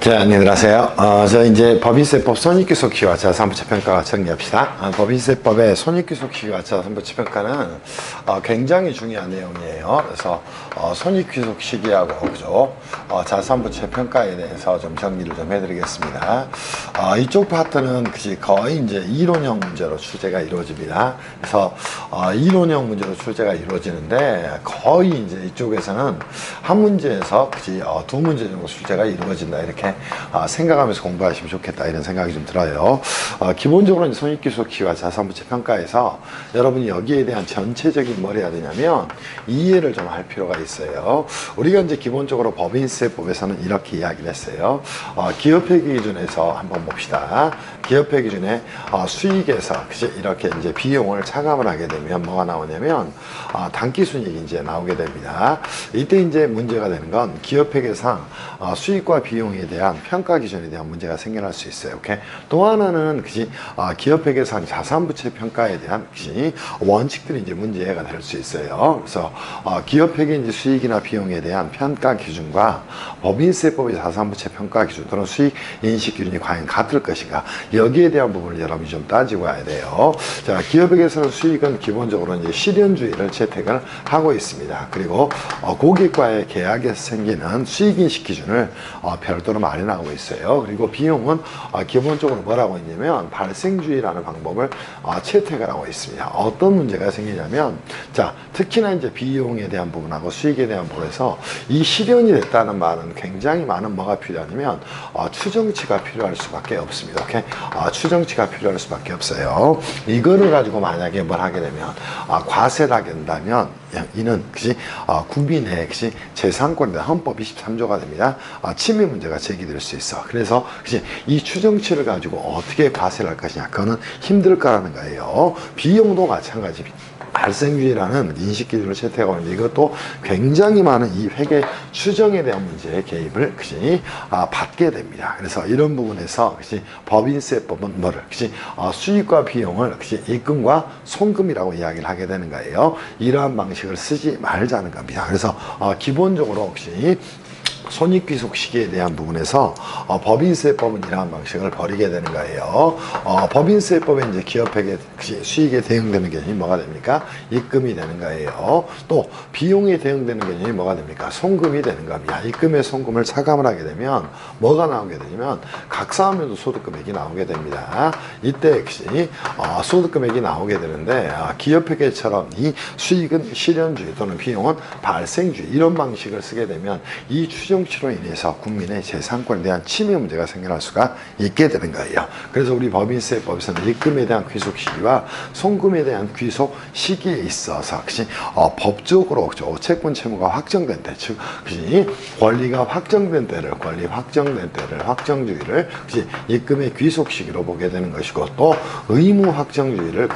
자, 안녕들 하세요. 저 이제 법인세법 손익귀속시와 자산부채평가 정리합시다. 법인세법의 손익귀속시와 자산부채평가는 굉장히 중요한 내용이에요. 그래서 손익귀속 시기하고 그죠? 자산부채평가에 대해서 좀 정리를 좀 해드리겠습니다. 이쪽 파트는 거의 이제 이론형 문제로 출제가 이루어집니다. 그래서 이론형 문제로 출제가 이루어지는데 거의 이제 이쪽에서는 한 문제에서 두 문제 정도 출제가 이루어진다 이렇게 생각하면서 공부하시면 좋겠다 이런 생각이 좀 들어요. 기본적으로 이제 손익귀속시와 자산부채평가에서 여러분이 여기에 대한 전체적인 뭘 해야 되냐면 이해를 좀 할 필요가 있어요. 우리가 이제 기본적으로 법인세법에서는 이렇게 이야기를 했어요. 기업회계 기준에서 한번 봅시다. 기업회 기준에 수익에서 이렇게 이제 비용을 차감을 하게 되면 뭐가 나오냐면 단기순이익이 이제 나오게 됩니다. 이때 이제 문제가 되는 건 기업회계상 수익과 비용에 대한 평가 기준에 대한 문제가 생겨날 수 있어요. 오케이? 또 하나는 기업회계상 자산부채 평가에 대한 원칙들이 이제 문제가 될 수 있어요. 그래서 기업회계 이제 수익이나 비용에 대한 평가 기준과 법인세법의 자산부채 평가 기준 또는 수익 인식 기준이 과연 같을 것인가? 여기에 대한 부분을 여러분이 좀 따지고 와야 돼요. 자, 기업에게서는 수익은 기본적으로 이제 실현주의를 채택을 하고 있습니다. 그리고 고객과의 계약에서 생기는 수익인식 기준을 별도로 마련하고 있어요. 그리고 비용은 기본적으로 뭐라고 있냐면 발생주의라는 방법을 채택을 하고 있습니다. 어떤 문제가 생기냐면, 자, 특히나 이제 비용에 대한 부분하고 수익에 대한 부분에서 이 실현이 됐다는 말은 굉장히 많은 뭐가 필요하냐면 추정치가 필요할 수밖에 없습니다. 오케이? 추정치가 필요할 수밖에 없어요. 이거를 가지고 만약에 뭘 하게 되면 과세를 하게 된다면 이는 국민의 재산권에 대한 헌법 23조가 됩니다. 침해 문제가 제기될 수 있어. 그래서 이 추정치를 가지고 어떻게 과세를 할 것이냐, 그거는 힘들 거라는 거예요. 비용도 마찬가지. 발생주의라는 인식 기준을 채택하고 있는데 이것도 굉장히 많은 이 회계 추정에 대한 문제의 개입을 받게 됩니다. 그래서 이런 부분에서 법인세법은 뭐를 수익과 비용을 입금과 송금이라고 이야기를 하게 되는 거예요. 이러한 방식을 쓰지 말자는 겁니다. 그래서 기본적으로 손익귀속 시기에 대한 부분에서 법인세법은 이러한 방식을 버리게 되는 거예요. 법인세법에 이제 기업회계 수익에 대응되는 개념이 뭐가 됩니까? 입금이 되는 거예요. 또 비용에 대응되는 개념이 뭐가 됩니까? 송금이 되는 겁니다. 입금의 송금을 차감을 하게 되면 뭐가 나오게 되냐면 각사하면도 소득금액이 나오게 됩니다. 이때 소득금액이 나오게 되는데 기업회계처럼 이 수익은 실현주의 또는 비용은 발생주의 이런 방식을 쓰게 되면 이 추정치로 인해서 국민의 재산권에 대한 침해 문제가 생겨날 수가 있게 되는 거예요. 그래서 우리 법인세법에서는 입금에 대한 귀속 시기와 송금에 대한 귀속 시기에 있어서 법적으로 채권 채무가 확정된 때, 즉 권리가 확정된 때를 확정주의를 입금의 귀속 시기로 보게 되는 것이고, 또 의무 확정주의를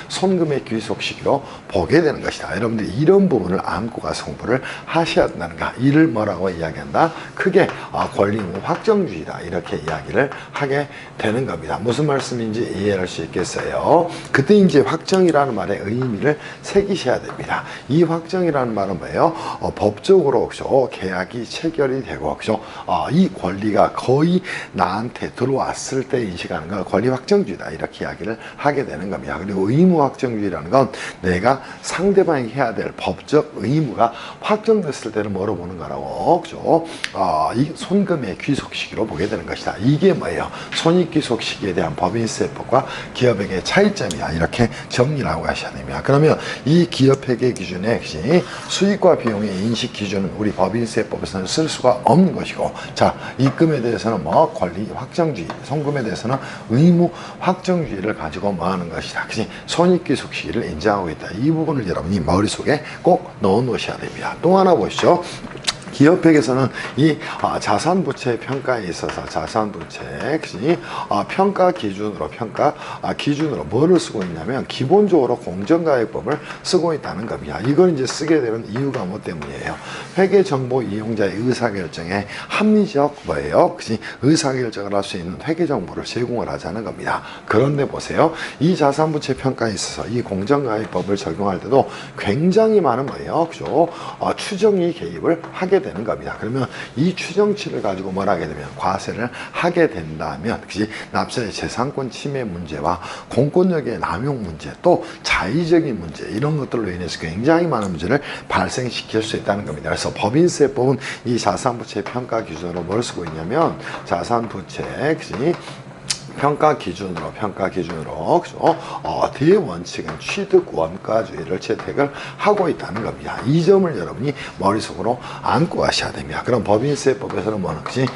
손금의 귀속 시기로 보게 되는 것이다. 여러분들이 이런 부분을 안고 가서 공부를 하셔야 된다는가. 이를 뭐라고 이야기한다? 크게 권리의무 확정주의다 이렇게 이야기를 하게 되는 겁니다. 무슨 말씀인지 이해할 수 있겠어요? 그때 이제 확정이라는 말의 의미를 새기셔야 됩니다. 이 확정이라는 말은 뭐예요? 법적으로 계약이 체결이 되고 이 권리가 거의 나한테 들어왔을 때 인식하는 걸 권리 확정주의다 이렇게 이야기를 하게 되는 겁니다. 그리고 의무 확정주의라는 건 내가 상대방이 해야 될 법적 의무가 확정됐을 때는 뭐로 보는 거라고, 이 손금의 귀속 시기로 보게 되는 것이다. 이게 뭐예요? 손익귀속 시기에 대한 법인세법과 기업회계 차이점이야. 이렇게 정리를 하고 가셔야 됩니다. 그러면 이 기업회계 기준에 수익과 비용의 인식 기준은 우리 법인세법에서는 쓸 수가 없는 것이고, 자, 입금에 대해서는 권리 확정주의, 송금에 대해서는 의무 확정주의를 가지고 하는 것이다. 손익귀속 시기를 인정하고 있다. 이 부분을 여러분이 머릿속에 꼭 넣어 놓으셔야 됩니다. 또 하나 보시죠. 기업회계에서는 이 자산부채 평가에 있어서 자산부채 평가 기준으로 뭐를 쓰고 있냐면 기본적으로 공정가액법을 쓰고 있다는 겁니다. 이걸 이제 쓰게 되는 이유가 뭐 때문이에요? 회계정보 이용자의 의사결정에 합리적 의사결정을 할 수 있는 회계정보를 제공을 하자는 겁니다. 그런데 보세요. 이 자산부채 평가에 있어서 이 공정가액법을 적용할 때도 굉장히 많은 추정이 개입을 하게 되는 겁니다. 그러면 이 추정치를 가지고 뭘 하게 되면 과세를 하게 된다면 그지 납세의 재산권 침해 문제와 공권력의 남용 문제 또 자의적인 문제 이런 것들로 인해서 굉장히 많은 문제를 발생시킬 수 있다는 겁니다. 그래서 법인세법은 이 자산부채 평가 기준으로 뭘 쓰고 있냐면 자산부채 그지 평가 기준으로 그죠? 대원칙은 취득 원가주의를 채택을 하고 있다는 겁니다. 이 점을 여러분이 머릿속으로 안고 가셔야 됩니다. 그럼 법인세법에서는 뭐지?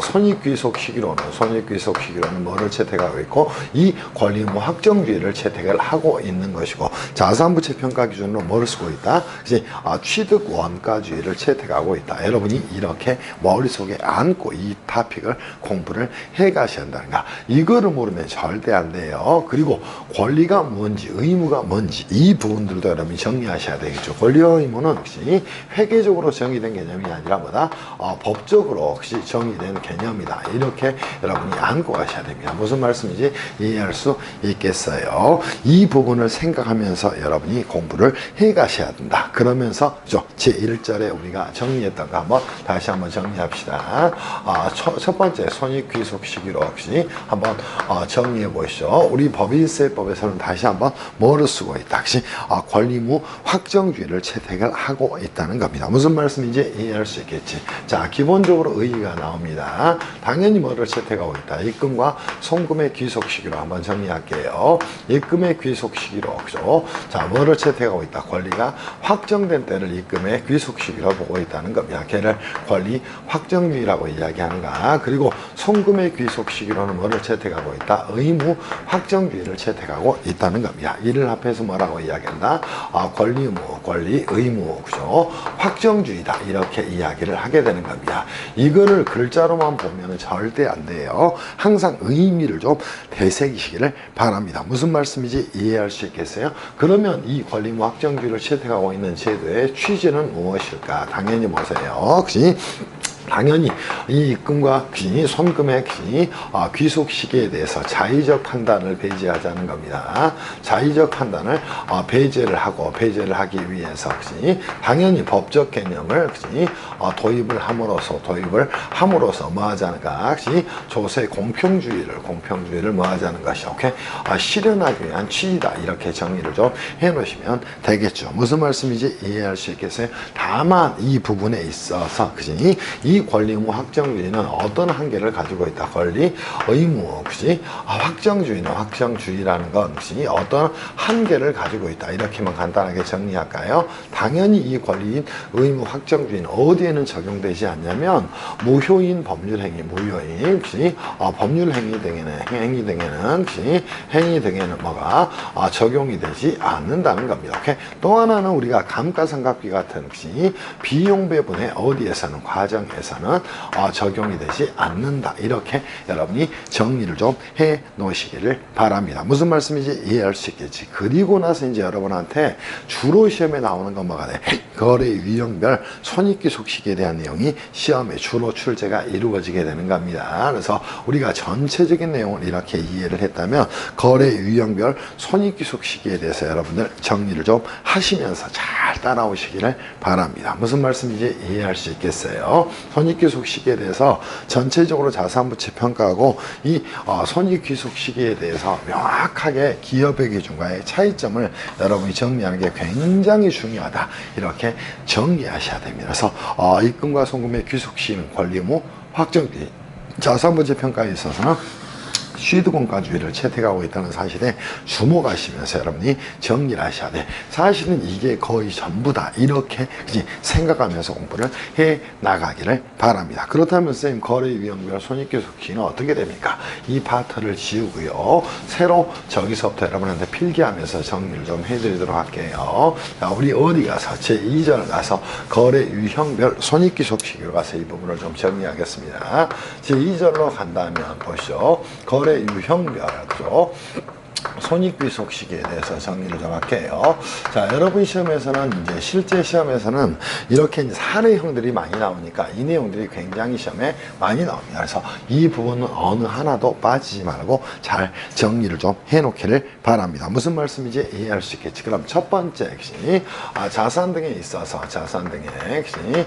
손익귀속 시기로는 뭐를 채택하고 있고 이 권리 의무 확정주의를 채택을 하고 있는 것이고 자산부채 평가 기준으로 뭐를 쓰고 있다? 이제 취득 원가주의를 채택하고 있다. 여러분이 이렇게 머릿속에 안고 이 토픽을 공부를 해 가셔야 한다는가. 이거를 모르면 절대 안 돼요. 그리고 권리가 뭔지 의무가 뭔지 이 부분들도 여러분이 정리하셔야 되겠죠. 권리와 의무는 혹시 회계적으로 정의된 개념이 아니라 뭐다? 법적으로 혹시 정의된 개념이다. 이렇게 여러분이 안고 가셔야 됩니다. 무슨 말씀인지 이해할 수 있겠어요. 이 부분을 생각하면서 여러분이 공부를 해 가셔야 된다. 그러면서 제1절에 우리가 정리했던 거 한번 다시 한번 정리합시다. 첫 번째 손익귀속 시기로 혹시 한번 정리해 보시죠. 우리 법인세법에서는 다시 한번 뭐를 쓰고 있다. 혹시 권리의무 확정주의를 채택을 하고 있다는 겁니다. 무슨 말씀인지 이해할 수 있겠지. 자, 기본적으로 의의가 나옵니다. 당연히 뭐를 채택하고 있다. 입금과 송금의 귀속 시기로 한번 정리할게요. 입금의 귀속 시기로 그죠? 자, 뭐를 채택하고 있다. 권리가 확정된 때를 입금의 귀속 시기로 보고 있다는 겁니다. 걔를 권리 확정주의라고 이야기하는가. 그리고 송금의 귀속 시기로는 뭐를 채택하고 있다. 의무 확정주의를 채택하고 있다는 겁니다. 이를 합해서 뭐라고 이야기한다? 권리 의무, 권리 의무, 그죠? 확정주의다. 이렇게 이야기를 하게 되는 겁니다. 이거를 글자로만 보면 절대 안 돼요. 항상 의미를 좀 되새기시기를 바랍니다. 무슨 말씀인지 이해할 수 있겠어요? 그러면 이 권리 의무 확정주의를 채택하고 있는 제도의 취지는 무엇일까? 당연히 보세요. 그치? 당연히 이 입금과 손금의 귀속 시기에 대해서 자의적 판단을 배제하자는 겁니다. 자의적 판단을 배제를 하기 위해서 당연히 법적 개념을 도입을 함으로써 뭐 하자는가? 조세 공평주의를 뭐 하자는 것이 실현하기 위한 취지다. 이렇게 정의를 좀 해 놓으시면 되겠죠. 무슨 말씀인지 이해할 수 있겠어요? 다만 이 부분에 있어서 이 권리 의무 확정주의는 어떤 한계를 가지고 있다. 권리 의무 확정주의라는 건 어떤 한계를 가지고 있다. 이렇게만 간단하게 정리할까요? 당연히 이 권리 의무 확정주의는 어디에는 적용되지 않냐면 무효인 법률행위, 법률 행위 등에는 뭐가 적용이 되지 않는다는 겁니다. 오케이? 또 하나는 우리가 감가상각비 같은 비용 배분의 어디에서는 과정에서는 적용이 되지 않는다. 이렇게 여러분이 정리를 좀 해 놓으시기를 바랍니다. 무슨 말씀인지 이해할 수 있겠지. 그리고 나서 이제 여러분한테 주로 시험에 나오는 건 뭐가 돼? 거래 유형별 손익귀속 시기에 대한 내용이 시험에 주로 출제가 이루어지게 되는 겁니다. 그래서 우리가 전체적인 내용을 이렇게 이해를 했다면 거래 유형별 손익귀속 시기에 대해서 여러분들 정리를 좀 하시면서 잘 따라오시기를 바랍니다. 무슨 말씀인지 이해할 수 있겠어요? 손익귀속 시기에 대해서 전체적으로 자산부채 평가하고 이 손익귀속 시기에 대해서 명확하게 기업의 기준과의 차이점을 여러분이 정리하는 게 굉장히 중요하다. 이렇게 정리하셔야 됩니다. 그래서 입금과 송금의 귀속 시기는 권리 의무 확정주의, 자산부채 평가에 있어서는 취득원가주의를 채택하고 있다는 사실에 주목하시면서 여러분이 정리를 하셔야 돼. 사실은 이게 거의 전부다. 이렇게 생각하면서 공부를 해 나가기를 바랍니다. 그렇다면 선생님 거래 유형별 손익귀속 시기는 어떻게 됩니까? 이 파트를 지우고요. 새로 저기서부터 여러분한테 필기하면서 정리를 좀 해드리도록 할게요. 자, 우리 어디 가서 제2절 가서 거래 유형별 손익귀속 시기로 가서 이 부분을 좀 정리하겠습니다. 제2절로 간다면 보시죠. 거래 유형별, 그죠? 손익귀속시기에 대해서 정리를 좀 할게요. 자, 여러분 시험에서는 이제 실제 시험에서는 이렇게 이제 사례형들이 많이 나오니까 이 내용들이 굉장히 시험에 많이 나옵니다. 그래서 이 부분은 어느 하나도 빠지지 말고 잘 정리를 좀 해놓기를 바랍니다. 무슨 말씀인지 이해할 수 있겠지. 그럼 첫 번째 핵심이 자산 등에 있어서 핵심이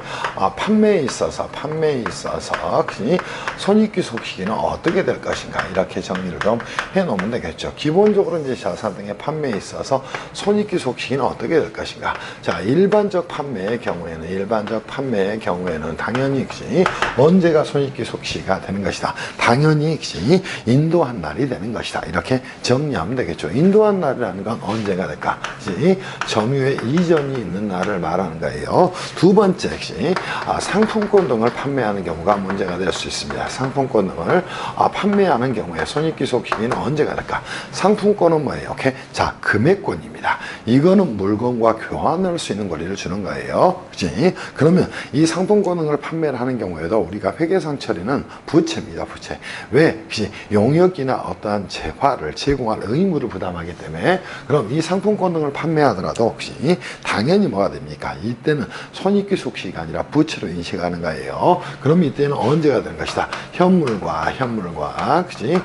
판매에 있어서 핵심이 손익귀속시기는 어떻게 될 것인가 이렇게 정리를 좀 해놓으면 되겠죠. 기본적으로 이제 자산 등의 판매에 있어서 손익귀속시기는 어떻게 될 것인가. 자, 일반적 판매의 경우에는 당연히 핵심이 언제가 손익귀속시기가 되는 것이다. 당연히 핵심이 인도한 날이 되는 것이다. 이렇게 정리하면 되겠죠. 인도한 날이라는 건 언제가 될까? 점유의 이전이 있는 날을 말하는 거예요. 두 번째 핵심, 상품권 등을 판매하는 경우가 문제가 될 수 있습니다. 상품권 등을 판매하는 경우에 손익귀속시기는 언제가 될까? 상품권은 뭐예요? 오케이? 자, 금액권입니다. 이거는 물건과 교환할 수 있는 권리를 주는 거예요. 그치? 그러면 이 상품권 등을 판매를 하는 경우에도 우리가 회계상 처리는 부채입니다. 부채. 왜? 혹시 용역이나 어떠한 재화를 제공할 의무를 부담하기 때문에 그럼 이 상품권 등을 판매하더라도 혹시 당연히 뭐가 됩니까? 이때는 손익귀속시기가 아니라 부채로 인식하는 거예요. 그럼 이때는 언제가 되는 것이다? 현물과 그치?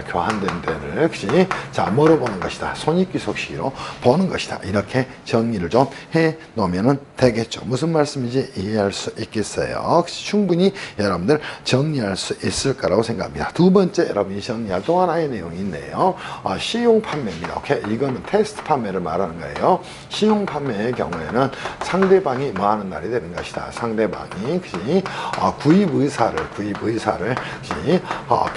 교환된 때를 그치? 자, 뭐로 보는 것이다? 손익귀속시기로 보는 것이다. 이렇게 정리를 좀 해 놓으면 되겠죠. 무슨 말씀인지 이해할 수 있겠어요? 충분히 여러분들 정리할 수 있을 거라고 생각합니다. 두 번째 여러분이 정리할 또 하나의 내용이 있네요. 시용 판매입니다. 오케이? 이거는 테스트 판매를 말하는 거예요. 시용 판매의 경우에는 상대방이 뭐 하는 날이 되는 것이다. 상대방이 그치? 구입 의사를 그치?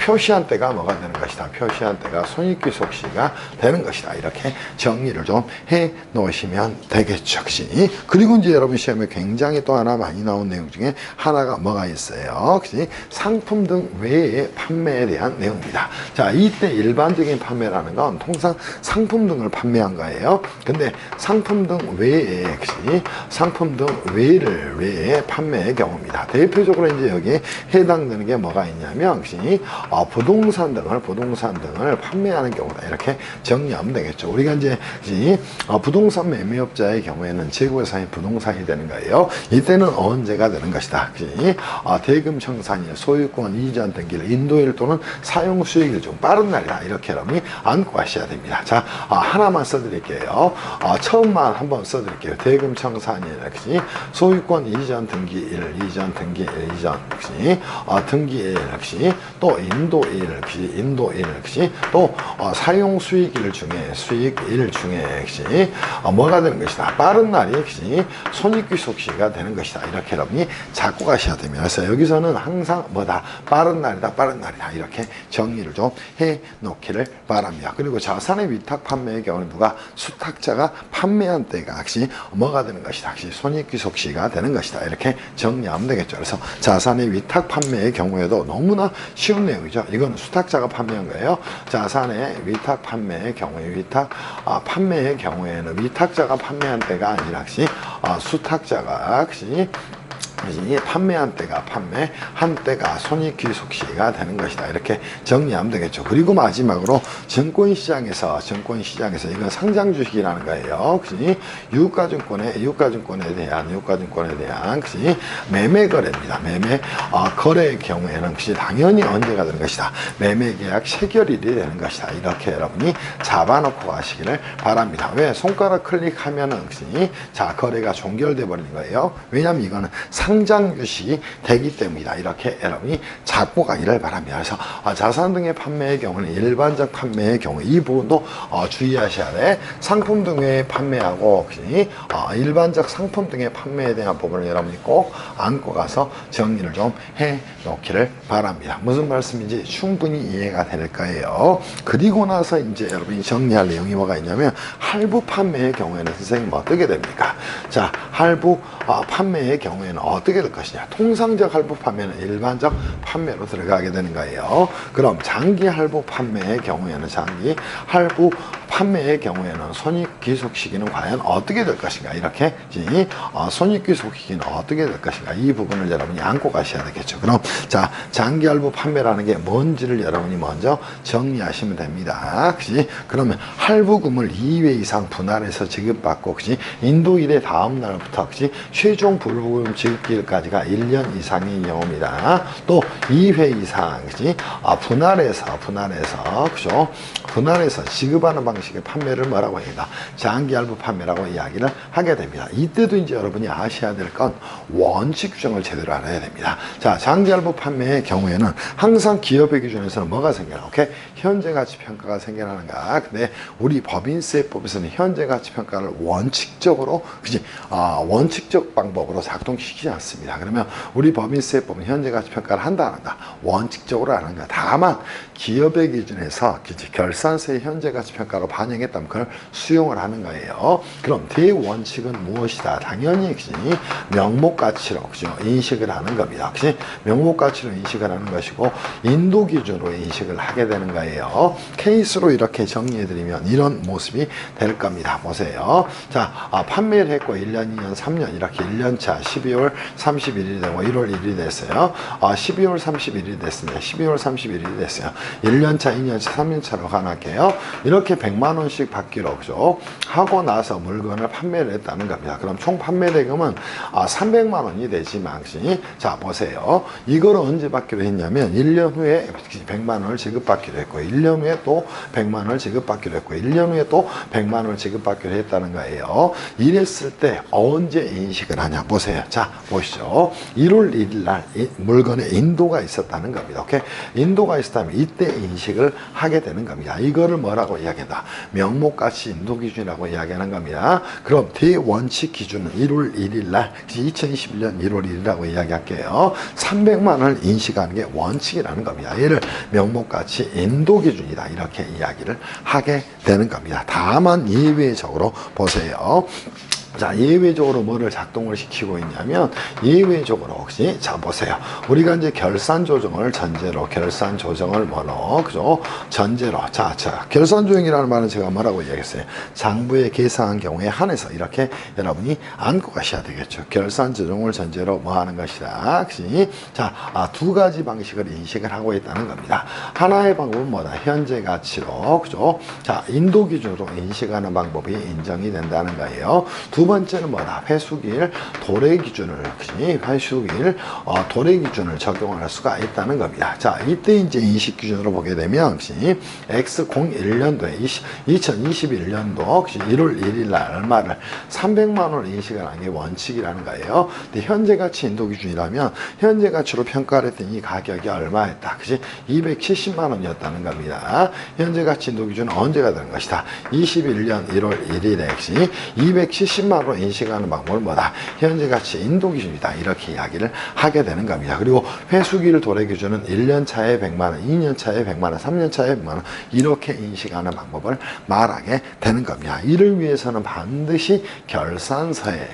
표시한 때가 뭐가 되는 것이다. 표시한 때가 손익귀속시기가 되는 것이다. 이렇게 정리를 좀 해 놓으시면 되겠죠. 그치? 그리고 이제 여러분 시험에 굉장히 또 하나 많이 나온 내용 중에 하나가 뭐가 있어요. 그치? 상품 등 외의 판매에 대한 내용입니다. 자, 이때 일반적인 판매라는 건 통상 상품 등을 판매한 거예요. 근데 상품 등 외에 상품 등 외의 판매의 경우입니다. 대표적으로 이제 여기에 해당되는 게 뭐가 있냐면 부동산 등을 판매하는 경우다. 이렇게 정리하면 되겠죠. 우리가 이제 부동산 매매업자의 경우에는 재고예산이 부동산이 되는 거예요. 이때는 언제가 되는 것이다. 대금 청산일, 소유권 이전 등기일, 인도일 또는 사용 수익일 중 빠른 날이다. 이렇게 여러분이 안고 가셔야 됩니다. 자, 하나만 써드릴게요. 처음만 한번 써드릴게요. 대금 청산일, 소유권 이전 등기일, 등기일, 또 인도일, 또 사용 수익일 중에 뭐가 되는 것이다. 빠른 날이 손익귀속시기가 되는 것이다. 이렇게 여러분이 잡고 가셔야 됩니다. 그래서 여기서는 항상 뭐다? 빠른 날이다. 이렇게 정리를 좀 해 놓기를 바랍니다. 그리고 자산의 위탁 판매의 경우는 누가 수탁자가 판매한 때가 뭐가 되는 것이다. 손익귀속시기가 되는 것이다. 이렇게 정리하면 되겠죠. 그래서 자산의 위탁 판매의 경우에도 너무나 쉬운 내용이죠. 이건 수탁자가 판매한 거예요. 자산의 위탁 판매의 경우에는 위탁자가 판매한 때가 아니라 수탁자가 판매한 때가 손익귀속시기가 되는 것이다. 이렇게 정리하면 되겠죠. 그리고 마지막으로 증권시장에서 이건 상장주식이라는 거예요. 유가증권에 대한 매매거래입니다. 거래의 경우에는 당연히 언제가 되는 것이다. 매매계약 체결일이 되는 것이다. 이렇게 여러분이 잡아놓고 가시기를 바랍니다. 왜? 손가락 클릭하면은 자, 거래가 종결돼 버리는 거예요. 왜냐하면 이거는 상장주식이 되기 때문이다. 이렇게 여러분이 잡고 가기를 바랍니다. 그래서 자산 등의 판매의 경우는 일반적 판매의 경우 이 부분도 주의하셔야 돼. 상품 등의 판매하고 일반적 상품 등의 판매에 대한 부분을 여러분이 꼭 안고 가서 정리를 좀 해 놓기를 바랍니다. 무슨 말씀인지 충분히 이해가 될 거예요. 그리고 나서 이제 여러분이 정리할 내용이 뭐가 있냐면 할부 판매의 경우에는 선생님 어떻게 됩니까? 자, 할부 판매의 경우에는 어떻게 될 것이냐. 통상적 할부 판매는 일반적 판매로 들어가게 되는 거예요. 그럼 장기 할부 판매의 경우에는 장기 할부 판매의 경우에는 손익귀속 시기는 과연 어떻게 될 것인가, 이렇게 손익귀속 시기는 어떻게 될 것인가, 이 부분을 여러분이 안고 가셔야 되겠죠. 그럼 자, 장기할부 판매라는 게 뭔지를 여러분이 먼저 정리하시면 됩니다. 그치? 그러면 할부금을 2회 이상 분할해서 지급받고, 그치? 인도일의 다음 날부터, 그치? 최종 불부금 지급기일까지가 1년 이상인 경우입니다. 또 2회 이상, 그치? 분할해서, 그죠? 분할해서 지급하는 방식의 판매를 뭐라고 합니다? 장기할부 판매라고 이야기를 하게 됩니다. 이때도 이제 여러분이 아셔야 될 건 원칙 규정을 제대로 알아야 됩니다. 자, 장기할부 판매의 경우에는 항상 기업의 기준에서는 뭐가 생겨나? 오케이? 현재가치평가가 생겨나는가? 근데 우리 법인세법에서는 현재가치평가를 원칙적으로, 그지? 원칙적 방법으로 작동시키지 않습니다. 그러면 우리 법인세법은 현재가치평가를 한다, 안 한다? 원칙적으로 하는 거야. 다만 기업의 기준에서 결산서의 현재가치평가로 반영했다면 그걸 수용을 하는 거예요. 그럼 대원칙은 무엇이다? 당연히 명목가치로, 그죠? 인식을 하는 겁니다. 그치? 명목가치로 인식을 하는 것이고 인도 기준으로 인식을 하게 되는 거예요. 케이스로 이렇게 정리해드리면 이런 모습이 될 겁니다. 보세요. 자, 판매를 했고 1년, 2년, 3년 이렇게 1년차 12월 31일이 되고 1월 1일이 됐어요. 12월 31일이 됐습니다. 12월 31일이 됐어요. 1년차, 2년차, 3년차로 가나게요. 이렇게 100만 원씩 받기로, 그죠? 하고 나서 물건을 판매를 했다는 겁니다. 그럼 총 판매 대금은 300만 원이 되지만, 자, 보세요. 이걸 언제 받기로 했냐면 1년 후에 100만 원을 지급받기로 했고 1년 후에 또 100만 원을 지급받기로 했고 1년 후에 또 100만 원을 지급받기로 했다는 거예요. 이랬을 때 언제 인식을 하냐 보세요. 자, 보시죠. 1월 1일 날 물건에 인도가 있었다는 겁니다. 오케이? 인도가 있었다면 이때 인식을 하게 되는 겁니다. 이거를 뭐라고 이야기한다? 명목가치 인도기준이라고 이야기하는 겁니다. 그럼 대원칙 기준은 1월 1일 날 2021년 1월 1일이라고 이야기할게요. 300만 원을 인식하는 게 원칙이라는 겁니다. 얘를 명목가치 인도기준이다, 이렇게 이야기를 하게 되는 겁니다. 다만 예외적으로 보세요. 자, 예외적으로 뭐를 작동을 시키고 있냐면, 예외적으로 혹시, 자, 보세요. 우리가 이제 결산 조정을 전제로, 결산 조정을 뭐로, 그죠? 전제로. 자, 결산 조정이라는 말은 제가 뭐라고 얘기했어요? 장부에 계산한 경우에 한해서 이렇게 여러분이 안고 가셔야 되겠죠. 결산 조정을 전제로 뭐 하는 것이다. 그치? 자, 두 가지 방식을 인식을 하고 있다는 겁니다. 하나의 방법은 뭐다? 현재 가치로, 그죠? 자, 인도 기준으로 인식하는 방법이 인정이 된다는 거예요. 두 번째는 뭐다? 회수기일 도래 기준을, 회수기일 도래 기준을 적용할 수가 있다는 겁니다. 자, 이때 이제 인식 기준으로 보게 되면, X01년도에 2021년도 1월 1일 날 얼마를 300만 원을 인식을 하는 게 원칙이라는 거예요. 근데 현재 가치 인도 기준이라면 현재 가치로 평가를 했더니 이 가격이 얼마였다? 270만 원이었다는 겁니다. 현재 가치 인도 기준은 언제가 되는 것이다? 21년 1월 1일에 270만 원으로 인식하는 방법은 뭐다? 현재 가치 인도 기준이다, 이렇게 이야기를 하게 되는 겁니다. 그리고 회수기일 도래 기준은 1년 차에 100만 원, 2년 차에 100만 원, 3년 차에 100만 원, 이렇게 인식하는 방법을 말하게 되는 겁니다. 이를 위해서는 반드시 결산서에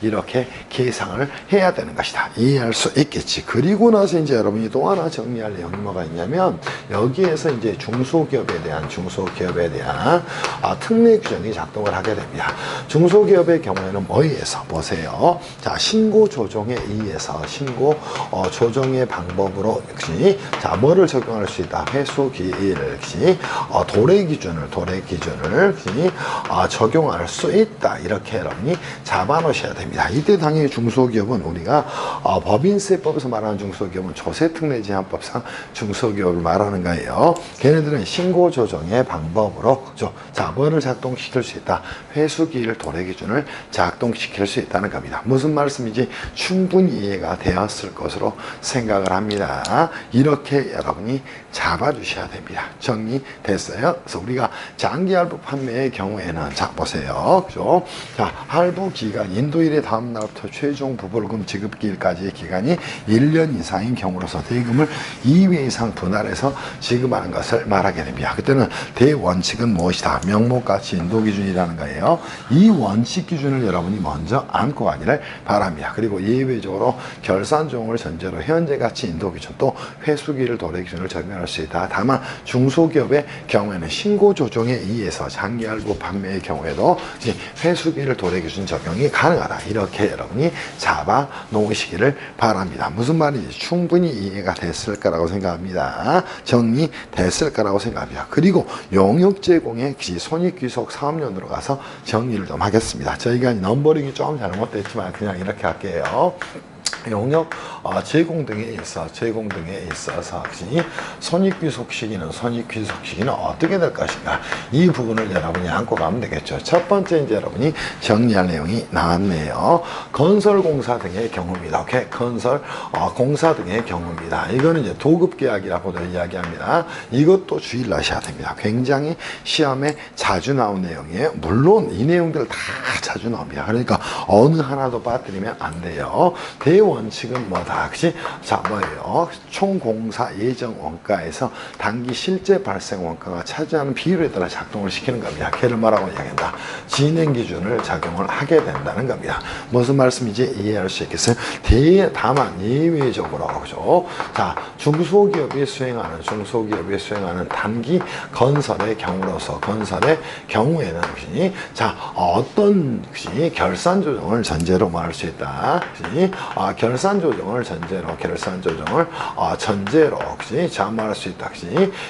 이렇게 계상을 해야 되는 것이다, 이해할 수 있겠지. 그리고 나서 이제 여러분이 또 하나 정리할 내용이 뭐가 있냐면, 여기에서 이제 중소기업에 대한 특례 규정이 작동을 하게 됩니다. 중소기업의 경우에는 뭐에 의해서 보세요. 자, 신고 조정에 의해서 신고 조정의 방법으로 자, 뭐를 적용할 수 있다? 회수기일 도래 기준을 적용할 수 있다, 이렇게 여러분이 잡아 놓으셔야 됩니다. 이때 당연히 중소기업은 우리가 법인세법에서 말하는 중소기업은 조세특례제한법상 중소기업을 말하는 거예요. 걔네들은 신고 조정의 방법으로, 그죠? 자, 뭐를 작동시킬 수 있다? 회수기일 도래 기준을 작동시킬 수 있다는 겁니다. 무슨 말씀인지 충분히 이해가 되었을 것으로 생각을 합니다. 이렇게 여러분이 잡아주셔야 됩니다. 정리됐어요? 그래서 우리가 장기할부 판매의 경우에는, 자, 보세요. 그죠? 자, 할부 기간, 인도일의 다음 날부터 최종 부불금 지급기일까지의 기간이 1년 이상인 경우로서 대금을 2회 이상 분할해서 지급하는 것을 말하게 됩니다. 그때는 대원칙은 무엇이다? 명목가치 인도기준이라는 거예요. 이 원칙 기준을 여러분이 먼저 안고 가기를 바랍니다. 그리고 예외적으로 결산조정을 전제로 현재 가치 인도 기준 또 회수기를 도래 기준을 적용할 수 있다. 다만 중소기업의 경우에는 신고 조정에 의해서 장기 할부 판매의 경우에도 회수기를 도래 기준 적용이 가능하다. 이렇게 여러분이 잡아 놓으시기를 바랍니다. 무슨 말인지 충분히 이해가 됐을 거라고 생각합니다. 정리됐을 거라고 생각합니다. 그리고 용역 제공의 손익귀속 사업론으로 가서 정리를 좀 하겠습니다. 저희가 넘버링이 좀 잘못됐지만 그냥 이렇게 할게요. 용역 제공 등에 있어서 손익귀속 시기는 어떻게 될 것인가, 이 부분을 여러분이 안고 가면 되겠죠. 첫 번째 이제 여러분이 정리할 내용이 나왔네요. 건설공사 등의 경우입니다. 오케이? 공사 등의 경우입니다. 이거는 이제 도급계약이라고도 이야기합니다. 이것도 주의를 하셔야 됩니다. 굉장히 시험에 자주 나온 내용이에요. 물론 이 내용들 다 자주 나옵니다. 그러니까 어느 하나도 빠뜨리면 안 돼요. 원칙은 뭐다? 자, 뭐예요? 총 공사 예정 원가에서 단기 실제 발생 원가가 차지하는 비율에 따라 작동을 시키는 겁니다. 걔를 뭐라고 이야기한다? 진행 기준을 작용을 하게 된다는 겁니다. 무슨 말씀인지 이해할 수 있겠어요? 다만 예외적으로, 그죠? 자, 중소기업이 수행하는 단기 건설의 경우에는 자, 어떤 결산 조정을 전제로 말할 수 있다. 결산 조정을 전제로 자 말할 수 있다.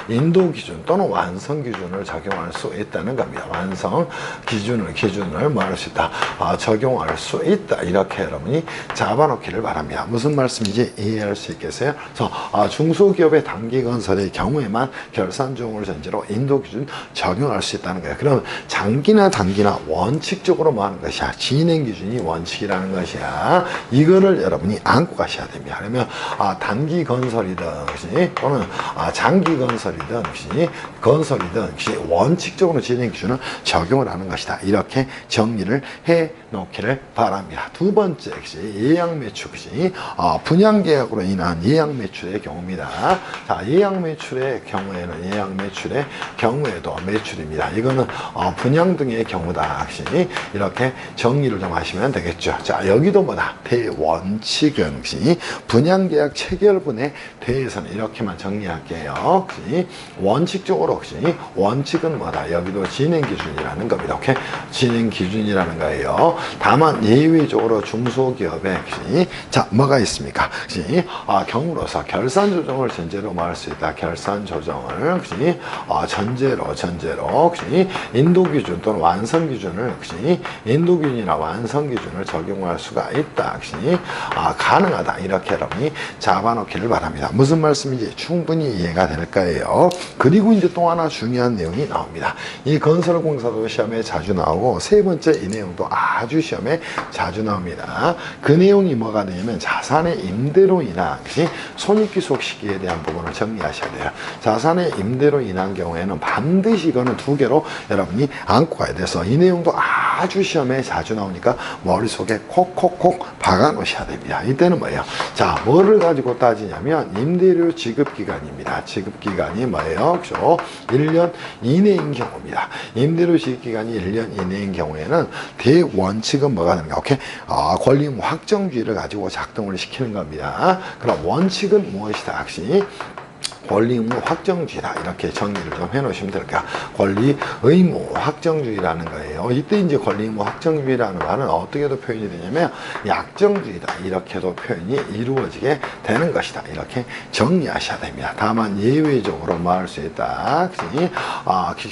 인도 기준 또는 완성 기준을 적용할 수 있다는 겁니다. 완성 기준을 말할 수 있다. 적용할 수 있다. 이렇게 여러분이 잡아놓기를 바랍니다. 무슨 말씀인지 이해할 수 있겠어요? 그래서 중소기업의 단기 건설의 경우에만 결산 조정을 전제로 인도 기준 적용할 수 있다는 거예요. 그럼 장기나 단기나 원칙적으로 뭐 하는 것이야? 진행 기준이 원칙이라는 것이야. 이거를 여러분이 안고 가셔야 됩니다. 그러면 단기 건설이든 또는 장기 건설이든 원칙적으로 진행 기준을 적용을 하는 것이다. 이렇게 정리를 해 놓기를 바랍니다. 두 번째 예약 매출 분양 계약으로 인한 예약 매출의 경우입니다. 자, 예약 매출의 경우에도 매출입니다. 이거는 분양 등의 경우다. 이렇게 정리를 좀 하시면 되겠죠. 자, 여기도 뭐다? 대원칙은 분양계약 체결분에 대해서는 이렇게만 정리할게요. 원칙적으로 원칙은 뭐다? 여기도 진행기준이라는 겁니다. 오케이? 진행기준이라는 거예요. 다만 예외적으로 중소기업에 자, 뭐가 있습니까? 경우로서 결산조정을 전제로 말할 수 있다. 결산조정을 전제로 인도기준 또는 완성기준을 인도기준이나 완성기준을 적용할 수가 있다. 가능하다. 이렇게 여러분이 잡아놓기를 바랍니다. 무슨 말씀인지 충분히 이해가 될 거예요. 그리고 이제 또 하나 중요한 내용이 나옵니다. 이 건설공사도 시험에 자주 나오고, 세 번째 이 내용도 아주 시험에 자주 나옵니다. 그 내용이 뭐가 되냐면 자산의 임대로 인한 손익귀속 시기에 대한 부분을 정리하셔야 돼요. 자산의 임대로 인한 경우에는 반드시 이거는 두 개로 여러분이 안고 가야 돼서 이 내용도 아주 시험에 자주 나오니까 머릿속에 콕콕콕 박아 놓으셔야 됩니다. 이때는 뭐예요? 자, 뭐를 가지고 따지냐면 임대료 지급기간입니다. 지급기간이 뭐예요? 그죠? 1년 이내인 경우입니다. 임대료 지급기간이 1년 이내인 경우에는 대원칙은 뭐가 되는가? 오케이? 권리의무 확정주의를 가지고 작동을 시키는 겁니다. 그럼 원칙은 무엇이다? 권리 의무 확정주의다. 이렇게 정리를 좀 해놓으시면 될까요? 권리 의무 확정주의라는 거예요. 이때 이제 권리 의무 확정주의라는 말은 어떻게도 표현이 되냐면 약정주의다. 이렇게도 표현이 이루어지게 되는 것이다. 이렇게 정리하셔야 됩니다. 다만 예외적으로 말할 수 있다.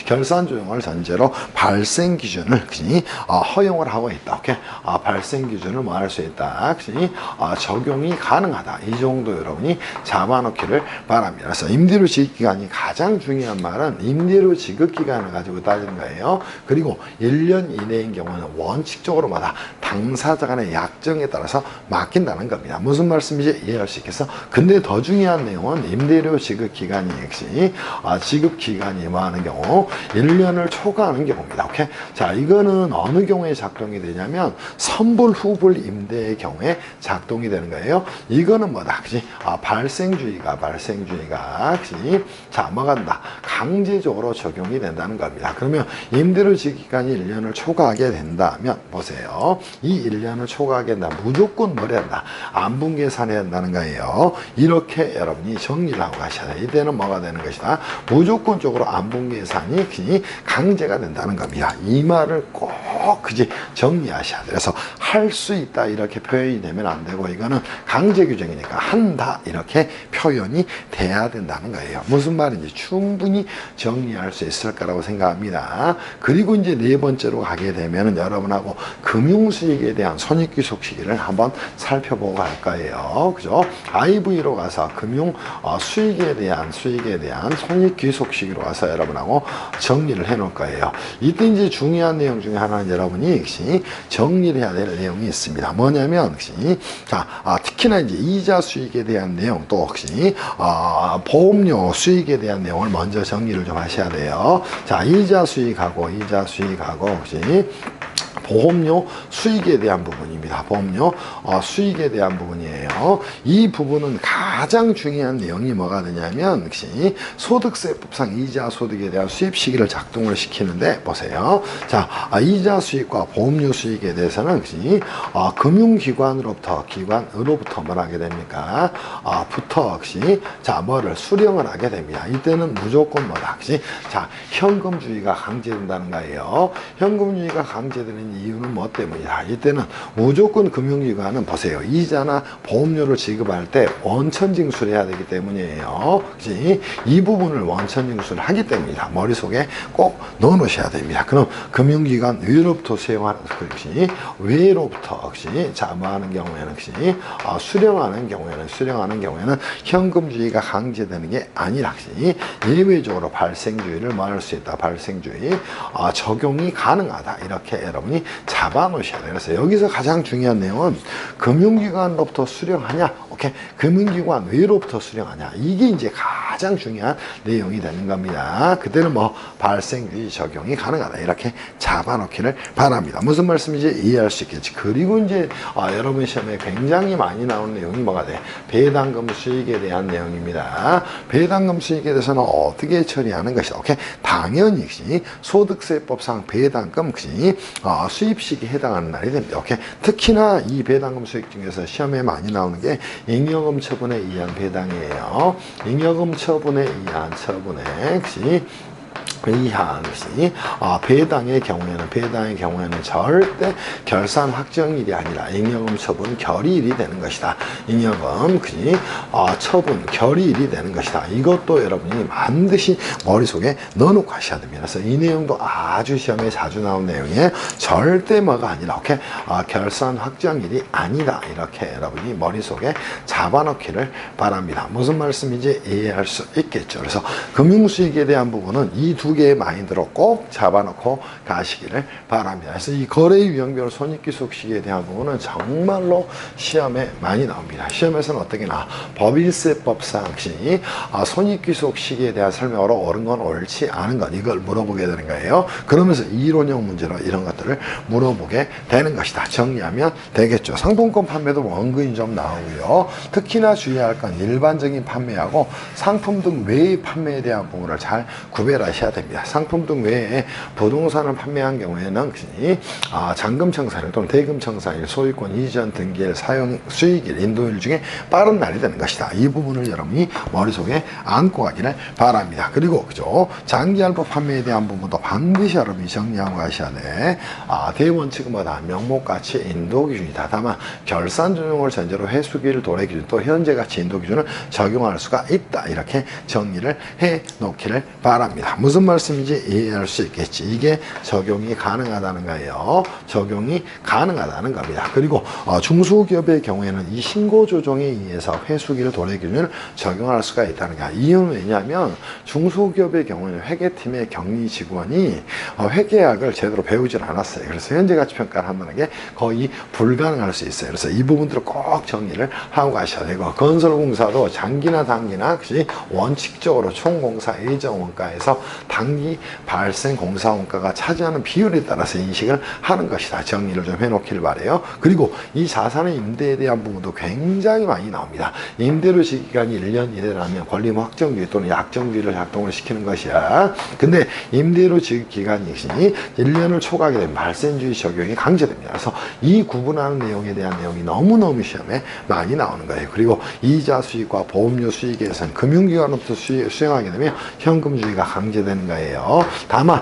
결산 조정을 전제로 발생 기준을 허용을 하고 있다. 오케이? 발생 기준을 말할 수 있다. 적용이 가능하다. 이 정도 여러분이 잡아놓기를 바랍니다. 그래서 임대료 지급기간이 가장 중요한 말은 임대료 지급기간을 가지고 따지는 거예요. 그리고 1년 이내인 경우는 원칙적으로마다 당사자 간의 약정에 따라서 맡긴다는 겁니다. 무슨 말씀인지 이해할 수 있겠어? 근데 더 중요한 내용은 임대료 지급기간이 역시 지급기간이 뭐 하는 경우 1년을 초과하는 경우입니다. 오케이? 자, 이거는 어느 경우에 작동이 되냐면 선불 후불 임대의 경우에 작동이 되는 거예요. 이거는 뭐다? 발생주의가 겁니다. 자, 뭐가 된다? 강제적으로 적용이 된다는 겁니다. 그러면 임대료지 기간이 1년을 초과하게 된다면 보세요. 이 1년을 초과하게 된다. 무조건 뭘 해야 한다? 안분 계산해야 한다는 거예요. 이렇게 여러분이 정리를 하고 가셔야 돼요. 이때는 뭐가 되는 것이다? 무조건적으로 안분 계산이 강제가 된다는 겁니다. 이 말을 꼭 정리하셔야 돼요. 그래서 할 수 있다 이렇게 표현이 되면 안 되고, 이거는 강제 규정이니까 한다 이렇게 표현이 돼야 된다는 거예요. 무슨 말인지 충분히 정리할 수 있을 거라고 생각합니다. 그리고 이제 네 번째로 가게 되면은 여러분하고 금융수익에 대한 손익귀속 시기를 한번 살펴보고 갈 거예요. 그죠? IV로 가서 금융 수익에 대한 손익귀속 시기로 가서 여러분하고 정리를 해 놓을 거예요. 이때 이제 중요한 내용 중에 하나는 여러분이 정리를 해야 될 내용이 있습니다. 뭐냐면 자, 특히나 이제 이자 수익에 대한 내용, 또 보험료 수익에 대한 내용을 먼저 정리를 좀 하셔야 돼요. 자, 이자 수익하고 보험료 수익에 대한 부분입니다. 보험료 수익에 대한 부분이에요. 이 부분은 가장 중요한 내용이 뭐가 되냐면 소득세법상 이자 소득에 대한 수입 시기를 작동을 시키는데, 보세요. 자, 이자 수익과 보험료 수익에 대해서는 금융기관으로부터 뭘 하게 됩니까? 자, 뭐를 수령을 하게 됩니다. 이때는 무조건 뭐다? 자, 현금주의가 강제된다는 거예요. 현금주의가 강제되는 이유는 뭐 때문이다? 이때는 무조건 금융기관은 보세요. 이자나 보험료를 지급할 때 원천징수를 해야 되기 때문이에요. 이 부분을 원천징수를 하기 때문이다. 머릿속에 꼭 넣어 놓으셔야 됩니다. 그럼 금융기관 외로부터 수령하는 것이 외로부터 자, 뭐 하는 경우에는 수령하는 경우에는 현금주의가 강제되는 게 아니라 예외적으로 발생주의를 말할 수 있다. 발생주의 적용이 가능하다. 이렇게 여러분이 잡아 놓으셔야 돼요. 그래서 여기서 가장 중요한 내용은 금융기관으로부터 수령하냐, 금융기관 외로부터 수령하냐, 이게 이제 가장 중요한 내용이 되는 겁니다. 그때는 뭐 발생주의 적용이 가능하다 이렇게 잡아 놓기를 바랍니다. 무슨 말씀인지 이해할 수 있겠지. 그리고 이제 여러분 시험에 굉장히 많이 나오는 내용이 뭐가 돼? 배당금 수익에 대한 내용입니다. 배당금 수익에 대해서는 어떻게 처리하는 것이다. 당연히 소득세법상 배당금 수입식이 해당하는 날이 됩니다. 특히나 이 배당금 수익 중에서 시험에 많이 나오는 게 잉여금 처분에 의한 배당이에요. 잉여금 처분에 의한 배당의 경우에는 절대 결산 확정일이 아니라 잉여금 처분 결의일이 되는 것이다. 잉여금 처분 결의일이 되는 것이다. 이것도 여러분이 반드시 머릿속에 넣어놓고 하셔야 됩니다. 그래서 이 내용도 아주 시험에 자주 나온 내용이에요. 절대 뭐가 아니라 결산 확정일이 아니다. 이렇게 여러분이 머릿속에 잡아놓기를 바랍니다. 무슨 말씀인지 이해할 수 있겠죠. 그래서 금융수익에 대한 부분은 이 두 개의 마인드로 꼭 잡아놓고 가시기를 바랍니다. 그래서 이 거래유형별 손익귀속 시기에 대한 부분은 정말로 시험에 많이 나옵니다. 시험에서는 어떻게 나? 법인세법상 손익귀속 시기에 대한 설명으로 옳은 건 옳지 않은 건 이걸 물어보게 되는 거예요. 그러면서 이론형 문제로 이런 것들을 물어보게 되는 것이다. 정리하면 되겠죠. 상품권 판매도 원근이 좀 나오고요. 특히나 주의할 건 일반적인 판매하고 상품 등 외의 판매에 대한 부분을 잘 구별하셔야 됩니다. 상품 등 외에 부동산을 판매한 경우에는 잔금 청산일 또는 대금 청산일, 소유권 이전 등기일, 사용 수익일, 인도일 중에 빠른 날이 되는 것이다. 이 부분을 여러분이 머릿속에 안고 가기를 바랍니다. 그리고 장기할부 판매에 대한 부분도 반드시 여러분이 정리하고 가셔야 돼. 대원칙은 뭐다? 명목가치 인도기준이다. 다만 결산준용을 전제로 회수기일 도래기준 또 현재가치 인도기준을 적용할 수가 있다. 이렇게 정리를 해 놓기를 바랍니다. 무슨 말씀인지 이해할 수 있겠지. 이게 적용이 가능하다는 거예요. 적용이 가능하다는 겁니다. 그리고 중소기업의 경우에는 이 신고조정에 의해서 회수기일 도래기준을 적용할 수가 있다는 거야. 이유는 왜냐하면 중소기업의 경우에는 회계팀의 격리 직원이 회계학을 제대로 배우질 않았어요. 그래서 현재가치평가를 한다는 게 거의 불가능할 수 있어요. 그래서 이 부분들을 꼭 정리를 하고 가셔야 되고, 건설공사도 장기나 단기나 원칙적으로 총공사 예정원가에서 단기 발생 공사 원가가 차지하는 비율에 따라서 인식을 하는 것이다. 정리를 좀 해놓기를 바래요. 그리고 이 자산의 임대에 대한 부분도 굉장히 많이 나옵니다. 임대료 기간이 1년 이내라면 권리무 확정주의 또는 약정주의를 작동을 시키는 것이야. 근데 임대료 기간이 1년을 초과하게 되면 발생주의 적용이 강제됩니다. 그래서 이 구분하는 내용에 대한 내용이 너무너무 시험에 많이 나오는 거예요. 그리고 이자 수익과 보험료 수익에서는 금융기관으로부터 수행하게 되면 현금주의가 강제되는 거예요. 다만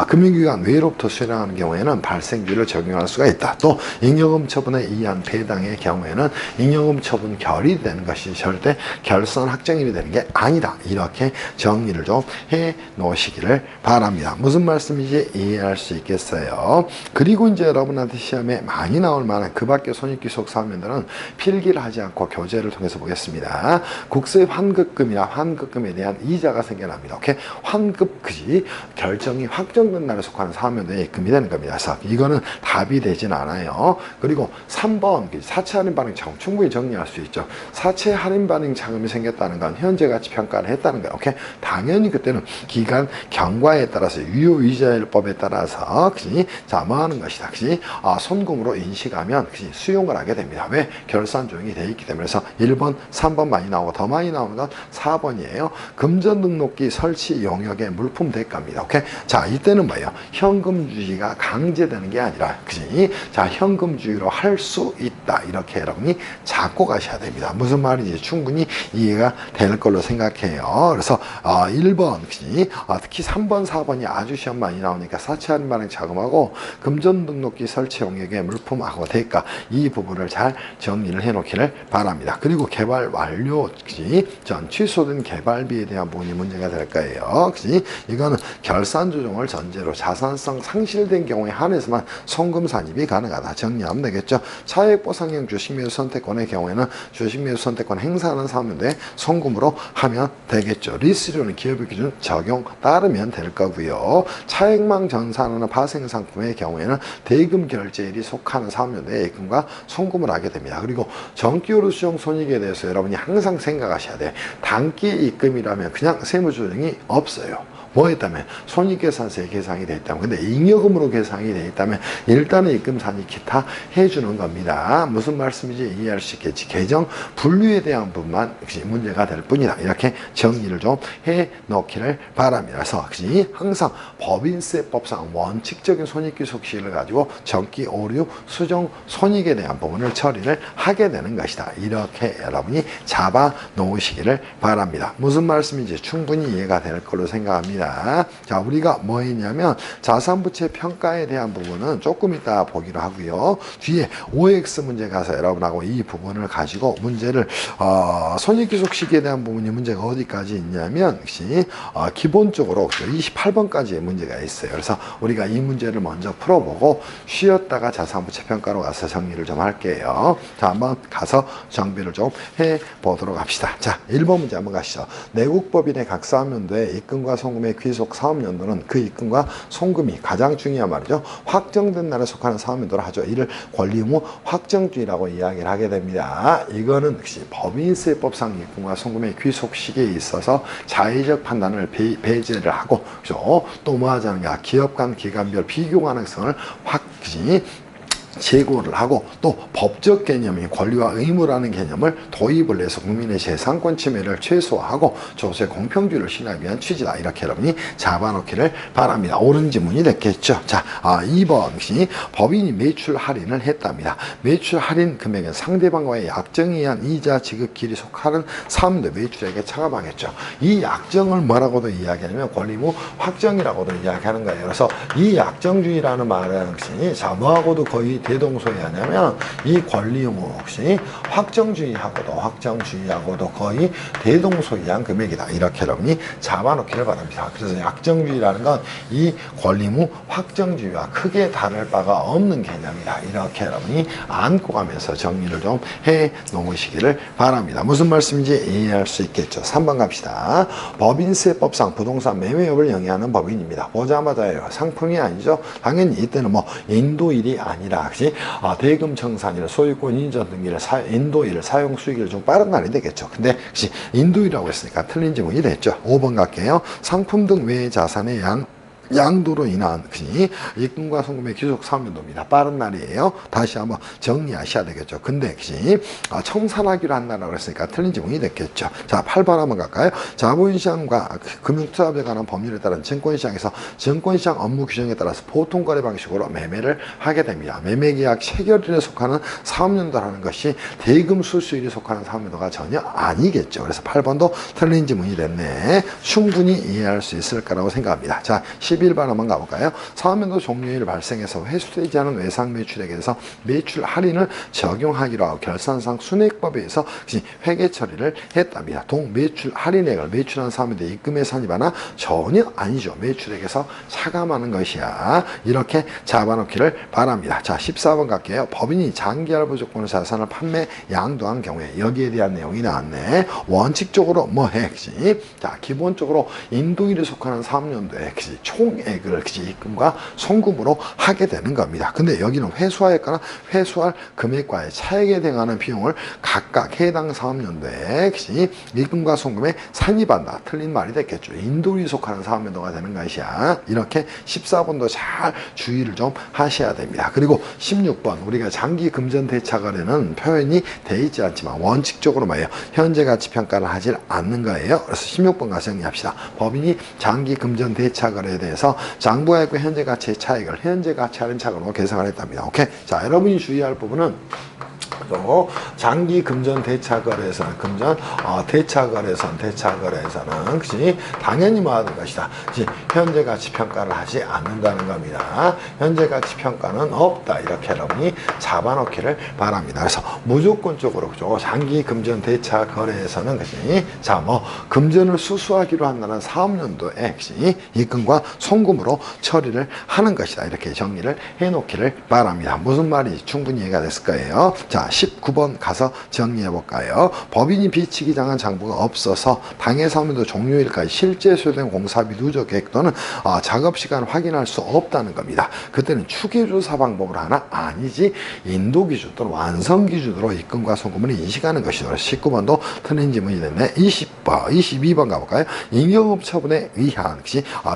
금융기관 외로부터 수행하는 경우에는 발생주의를 적용할 수가 있다. 또 잉여금 처분에 의한 배당의 경우에는 잉여금 처분 결이 되는 것이 절대 결산 확정일이 되는 게 아니다. 이렇게 정리를 좀 해 놓으시기를 바랍니다. 무슨 말씀인지 이해할 수 있겠어요. 그리고 이제 여러분한테 시험에 많이 나올 만한 그 밖의 손익귀속 사면들은 필기를 하지 않고 교재를 통해서 보겠습니다. 국세 환급금이나 환급금에 대한 이자가 생겨납니다. 오케이? 환급금이 결정이 확정된 날에 속하는 사면도에 입금이 되는 겁니다. 그래서 이거는 답이 되진 않아요. 그리고 3번 사채 할인 반응 차금 충분히 정리할 수 있죠. 사채 할인 반응 차금이 생겼다는 건 현재 가치 평가를 했다는 거예요. 오케이? 당연히 그때는 기간 경과에 따라서 유효이자율법에 따라서 자, 뭐 하는 것이다. 손금으로 인식하면 수용을 하게 됩니다. 왜? 결산 조용이 되어 있기 때문에. 그래서 1번, 3번 많이 나오고 더 많이 나오는 건 4번이에요. 금전 등록기 설치 용역의 물품 대가입니다. 오케이? 자, 이때는 뭐예요? 현금주의가 강제되는 게 아니라, 자, 현금주의로 할 수 있다. 이렇게 여러분이 잡고 가셔야 됩니다. 무슨 말인지 충분히 이해가 될 걸로 생각해요. 그래서 1번, 특히 3번, 4번이 아주 시험 많이 나오니까 사채 할인 반응 자금하고 금전 등록기 설치 용역의 물품하고 대가 이 부분을 잘 정리를 해 놓기를 바랍니다. 그리고 개발 완료 전 취소된 개발비에 대한 부분이 문제가 될 거예요. 이거는 결산 조정을 전제로 자산성 상실된 경우에 한해서만 송금 산입이 가능하다. 정리하면 되겠죠. 차액 보상형 주식 매수 선택권의 경우에는 주식 매수 선택권 행사하는 사면도에 송금으로 하면 되겠죠. 리스료는 기업의 기준 적용 따르면 될 거고요. 차액망 전산하는 파생 상품의 경우에는 대금 결제일이 속하는 사면도에 입금과 송금을 하게 됩니다. 그리고 정기후로 수령 손익에 대해서 여러분이 항상 생각하셔야 돼요. 단기 입금이라면 그냥 세무조정이 없어요. 뭐에 따면 손익계산서에 계상이 되어 있다면, 근데 잉여금으로 계상이 되어 있다면 일단은 입금산이 기타 해주는 겁니다. 무슨 말씀인지 이해할 수 있겠지. 계정 분류에 대한 부분만 문제가 될 뿐이다. 이렇게 정리를 좀 해 놓기를 바랍니다. 그래서 항상 법인세법상 원칙적인 손익귀속 시기를 가지고 정기 오류 수정 손익에 대한 부분을 처리를 하게 되는 것이다. 이렇게 여러분이 잡아 놓으시기를 바랍니다. 무슨 말씀인지 충분히 이해가 될 걸로 생각합니다. 자, 우리가 뭐 했냐면 자산부채 평가에 대한 부분은 조금 이따 보기로 하고요. 뒤에 OX 문제 가서 여러분하고 이 부분을 가지고 문제를 손익귀속 시기에 대한 부분이 문제가 어디까지 있냐면 기본적으로 28번까지의 문제가 있어요. 그래서 우리가 이 문제를 먼저 풀어보고 쉬었다가 자산부채 평가로 가서 정리를 좀 할게요. 자, 한번 가서 정비를 좀 해보도록 합시다. 자, 1번 문제 한번 가시죠. 내국법인의 각 사업연도에 입금과 송금의 귀속 사업연도는 그 입금과 송금이 가장 중요한 말이죠. 확정된 날에 속하는 사업연도를 하죠. 이를 권리의무 확정주의라고 이야기를 하게 됩니다. 이거는 역시 법인세법상 입금과 송금의 귀속 시기에 있어서 자의적 판단을 배제를 하고, 그죠? 또 뭐 하자는가? 기업 간 기관별 비교 가능성을 확실히 제고를 하고, 또 법적 개념이 권리와 의무라는 개념을 도입을 해서 국민의 재산권 침해를 최소화하고 조세 공평주의를 실현하기 위한 취지다. 이렇게 여러분이 잡아놓기를 바랍니다. 옳은 지문이 됐겠죠. 자, 2번 법인이 매출 할인을 했답니다. 매출 할인 금액은 상대방과의 약정에 의한 이자 지급길이 속하는 사업인데 매출액에 차감하겠죠. 이 약정을 뭐라고도 이야기하냐면 권리의무 확정이라고도 이야기하는 거예요. 그래서 이 약정주의라는 말은 자, 뭐하고도 거의 대동소이하냐면 이 권리의무 혹시 확정주의하고도 거의 대동소이한 금액이다. 이렇게 여러분이 잡아놓기를 바랍니다. 그래서 약정주의라는 건 이 권리의무 확정주의와 크게 다를 바가 없는 개념이다. 이렇게 여러분이 안고 가면서 정리를 좀 해 놓으시기를 바랍니다. 무슨 말씀인지 이해할 수 있겠죠. 3번 갑시다. 법인세법상 부동산 매매업을 영위하는 법인입니다. 보자마자요. 상품이 아니죠. 당연히 이때는 뭐 인도일이 아니라 그치? 대금 청산일, 소유권 인전 등기를 인도일, 사용 수익일 중 빠른 날이 되겠죠. 근데 그치? 인도일이라고 했으니까 틀린 지문이 됐죠. 5번 갈게요. 상품 등 외의 자산의 양도로 인한 입금과 송금의 귀속 사면도입니다. 빠른 날이에요. 다시 한번 정리하셔야 되겠죠. 근데 청산하기로 한다라고 했으니까 틀린 지문이 됐겠죠. 자, 8번 한번 갈까요? 자본시장과 금융투자에 관한 법률에 따른 증권시장에서 증권시장 업무 규정에 따라서 보통거래 방식으로 매매를 하게 됩니다. 매매계약 체결일에 속하는 사업연도라는 것이 대금 수수일에 속하는 사업연도가 전혀 아니겠죠. 그래서 8번도 틀린 지문이 됐네. 충분히 이해할 수 있을 거라고 생각합니다. 자, 11번 한번 가볼까요? 사업연도 종료일 발생해서 회수되지 않은 외상 매출액에 대해서 매출 할인을 적용하기로 하고 결산상 순액법에 의해서 회계 처리를 했답니다. 동매출 할인액을 매출한 사업연도에 입금에 산입하나 전혀 아니죠. 매출액에서 차감하는 것이야. 이렇게 잡아놓기를 바랍니다. 자, 14번 갈게요. 법인이 장기할부 조건의 자산을 판매 양도한 경우에 여기에 대한 내용이 나왔네. 원칙적으로 뭐 해? 자, 기본적으로 인도일에 속하는 사업연도에 총액을 입금과 송금으로 하게 되는 겁니다. 근데 여기는 회수하였거나 회수할 금액과의 차액에 해당하는 비용을 각각 해당 사업연도에 입금과 송금에 산입한다. 틀린 말이 됐겠죠. 인도일에 속하는 사업연도가 되는 것이야. 이렇게 14번도 잘 주의를 좀 하셔야 됩니다. 그리고 16번 우리가 장기 금전 대차 거래는 표현이 돼 있지 않지만 원칙적으로 뭐예요? 현재 가치 평가를 하질 않는 거예요. 그래서 16번 가서 정리합시다. 법인이 장기 금전 대차 거래에 대해서 장부가 있고 현재 가치의 차익을 현재 가치 할인 차익으로 계산을 했답니다. 오케이? 자, 여러분이 주의할 부분은 또 장기 금전 대차 거래에서는 대차 거래에서는 그치? 당연히 뭐 하는 것이다. 그치? 현재 가치 평가를 하지 않는다는 겁니다. 현재 가치 평가는 없다. 이렇게 여러분이 잡아놓기를 바랍니다. 그래서 무조건적으로 그죠? 장기 금전 대차 거래에서는 그치? 자, 뭐 금전을 수수하기로 한다는 사업연도에 그치? 입금과 송금으로 처리를 하는 것이다. 이렇게 정리를 해놓기를 바랍니다. 무슨 말인지 충분히 이해가 됐을 거예요. 자, 19번 가서 정리해 볼까요? 법인이 비치기장한 장부가 없어서 당해 사업연도 종료일까지 실제 소요된 공사비 누적 계획 또는 작업 시간을 확인할 수 없다는 겁니다. 그때는 추계조사 방법으로 하나? 아니지. 인도 기준 또는 완성 기준으로 입금과 송금을 인식하는 것이죠. 19번도 틀린 지문이 됐네. 22번 가볼까요? 잉여금 처분에 의한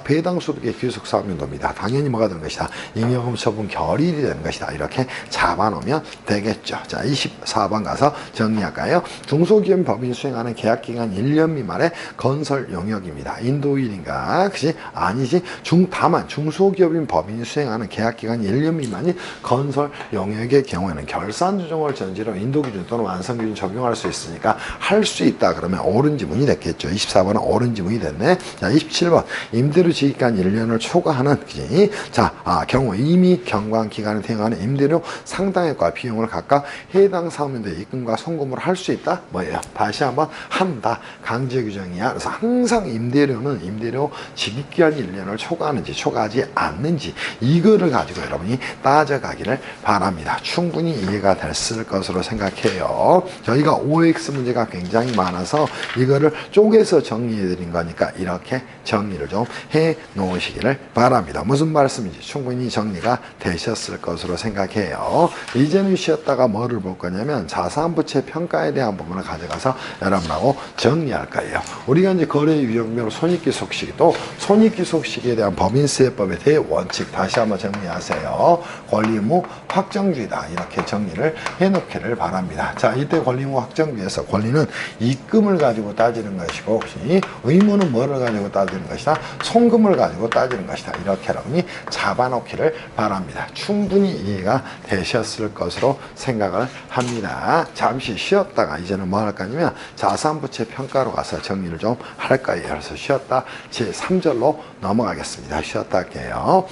배당 소득의 귀속 사업연도입니다. 당연히 뭐가 되는 것이다? 잉여금 처분 결의일이 되는 것이다. 이렇게 잡아놓으면 되겠죠. 자, 24번 가서 정리할까요? 중소기업 법인이 수행하는 계약기간 1년 미만의 건설 영역입니다. 인도일인가? 그치? 아니지. 다만 중소기업인 법인이 수행하는 계약기간 1년 미만인 건설 영역의 경우에는 결산 조정을 전제로 인도기준 또는 완성기준 적용할 수 있으니까 할 수 있다. 그러면 옳은 지문이 됐겠죠. 24번은 옳은 지문이 됐네. 자, 27번 임대료 지기간 1년을 초과하는 그치? 자, 경우 이미 경과기간에 대응하는 임대료 상당액과 비용을 각각 해당 사업연도에 입금과 송금을 할 수 있다? 뭐예요? 다시 한번 한다. 강제 규정이야. 그래서 항상 임대료는 임대료 지기기간 1년을 초과하는지 초과하지 않는지 이거를 가지고 여러분이 따져가기를 바랍니다. 충분히 이해가 됐을 것으로 생각해요. 저희가 OX 문제가 굉장히 많아서 이거를 쪼개서 정리해 드린 거니까 이렇게 정리를 좀 해 놓으시기를 바랍니다. 무슨 말씀인지 충분히 정리가 되셨을 것으로 생각해요. 이제는 쉬었다가 뭐를 볼 거냐면 자산부채 평가에 대한 부분을 가져가서 여러분하고 정리할 거예요. 우리가 이제 거래 유형별 손익귀속 시기 또 손익귀속 시기에 대한 법인세법에 대해 원칙 다시 한번 정리하세요. 권리의무 확정주의다. 이렇게 정리를 해놓기를 바랍니다. 자, 이때 권리의무 확정주의에서 권리는 입금을 가지고 따지는 것이고 의무는 뭐를 가지고 따지는 것이다? 송금을 가지고 따지는 것이다. 이렇게 여러분이 잡아놓기를 바랍니다. 충분히 이해가 되셨을 것으로 생각을 합니다. 잠시 쉬었다가 이제는 뭐 할 거냐면 자산부채 평가로 가서 정리를 좀 할 거예요. 그래서 쉬었다 제3절로 넘어가겠습니다. 쉬었다 할게요.